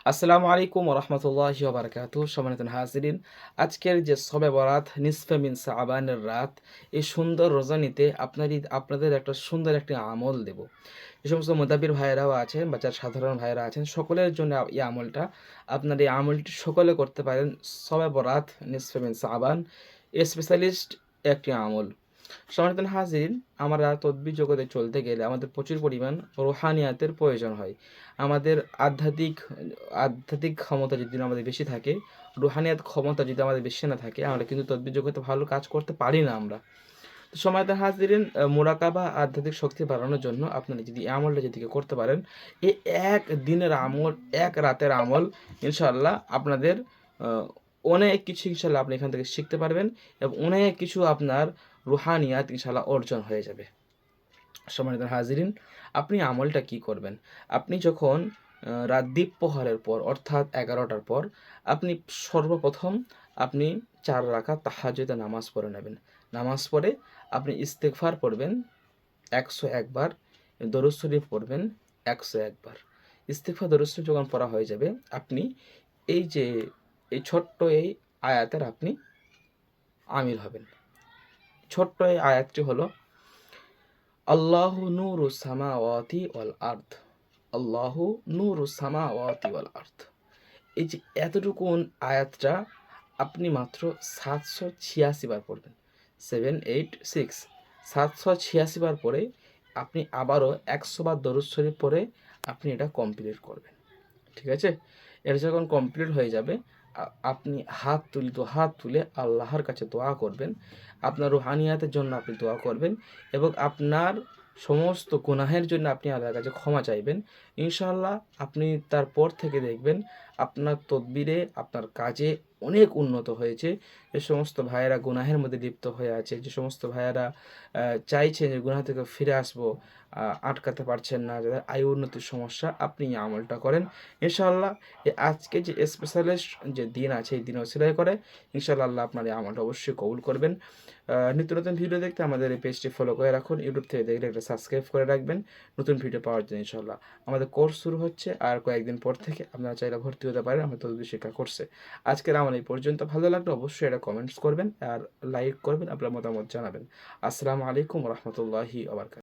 আসসালামু আলাইকুম ওয়া রাহমাতুল্লাহি ওয়া বারাকাতুহু। সম্মানিত হাজিরিন, আজকের যে শবে বরাত নিসফে মিন শাবানের রাত, এই সুন্দর রজনীতে আপনাদের একটা সুন্দর একটি আমল দেব। যে সমস্ত মুতাব্বির ভাইয়েরাও আছেন বা যারা সাধারণ ভাইয়েরা আছেন, সকলের জন্য এই আমলটা, আপনার এই আমলটি সকলে করতে পারেন। শবে বরাত নিসফে মিন শাবান স্পেশালিস্ট একটি আমল। সম্মানিত হাজিরিন, আমরা তদ্বির জগতে চলতে গেলে আমাদের প্রচুর পরিমাণ রুহানিয়াতের প্রয়োজন হয়। আমাদের আধ্যাত্মিক ক্ষমতা যদি আমাদের বেশি থাকে, রুহানিয়াত ক্ষমতা যদি আমাদের বেশি না থাকে, আমরা কিন্তু তদ্বির জগতে ভালো কাজ করতে পারি না আমরা। তো সম্মানিত হাজিরিন, মুরাকাবা আধ্যাত্মিক শক্তি বাড়ানোর জন্য আপনারা যদি এই আমলটা যদি করতে পারেন, এই এক দিনের আমল, এক রাতের আমল, ইনশাআল্লাহ আপনাদের অনেক কিছু ইনশাআল্লাহ আপনি এখান থেকে শিখতে পারবেন এবং অনেক কিছু আপনার রুহানিয়াত ইনশাআল্লাহ অর্জন হয়ে যাবে। সম্মানিত হাজিরিন, আপনি আমলটা কি করবেন? আপনি যখন রাত দ্বীপপ্রহরের পর অর্থাৎ 11টার পর আপনি সর্বপ্রথম আপনি 4 রাকাত তাহাজ্জুদের নামাজ পড়ে নেবেন। নামাজ পড়ে আপনি ইস্তেগফার পড়বেন 101 বার, দরুদ শরীফ পড়বেন 101 বার। ইস্তেগফার দরুদ শরীফ যখন পড়া হয়ে যাবে, আপনি এই যে এই ছোট্ট এই আয়াতের আপনি আমির হবেন। ছোট্ট এই আয়াতটি হলো, আল্লাহু নূরুস সামাওয়াতি ওয়াল আরদ, আল্লাহু নূরুস সামাওয়াতি ওয়াল আরদ। এই যে এতটুকুন আয়াতটা আপনি মাত্র 786 বার পড়বেন। 786 786 বার পরে আপনি আবারও 100 বার দরুদ শরীফ পড়ে আপনি এটা কমপ্লিট করবেন। ঠিক আছে? এটা যখন কমপ্লিট হয়ে যাবে, আপনি হাত তুলে আল্লাহর কাছে দোয়া করবেন। আপনার রুহানিয়াতের জন্য আপনি দোয়া করবেন এবং আপনার সমস্ত গুনাহের জন্য আপনি আল্লাহর কাছে ক্ষমা চাইবেন। ইনশাআল্লাহ আপনি তারপর থেকে দেখবেন আপনার তদবিরে, আপনার কাজে অনেক উন্নত হয়েছে। যে সমস্ত ভাইয়েরা গুনাহের মধ্যে লিপ্ত হয়ে আছে, যে সমস্ত ভাইয়েরা চাইছেন যে গুনাহ থেকে ফিরে আসবো, আটকাতে পারছেন না, যাদের আয় উন্নতির সমস্যা, আপনি এই আমলটা করেন। ইনশাআল্লাহ আজকে যে স্পেশালিস্ট যে দিন আছে, এই দিন ওসিলায় করে ইনশাআল্লাহ আল্লাহ আপনার এই আমলটা অবশ্যই কবুল করবেন। নিত্য নতুন ভিডিও দেখতে আমাদের এই পেজটি ফলো করে রাখুন। ইউটিউব থেকে দেখলে একটা সাবস্ক্রাইব করে রাখবেন নতুন ভিডিও পাওয়ার জন্য। ইনশাআল্লাহ আমাদের কোর্স শুরু হচ্ছে আর কয়েকদিন পর থেকে, আপনারা চাইলে ভর্তি হতে পারেন আমাদের তদবির শিক্ষা কোর্সে। আজকের আমার এই পর্যন্ত। ভালো লাগলে অবশ্যই এটা কমেন্টস করবেন আর লাইক করবেন, আপনার মতামত জানাবেন। আসসালামু আলাইকুম ওয়া রাহমাতুল্লাহি ওয়া বারাকাতুহু।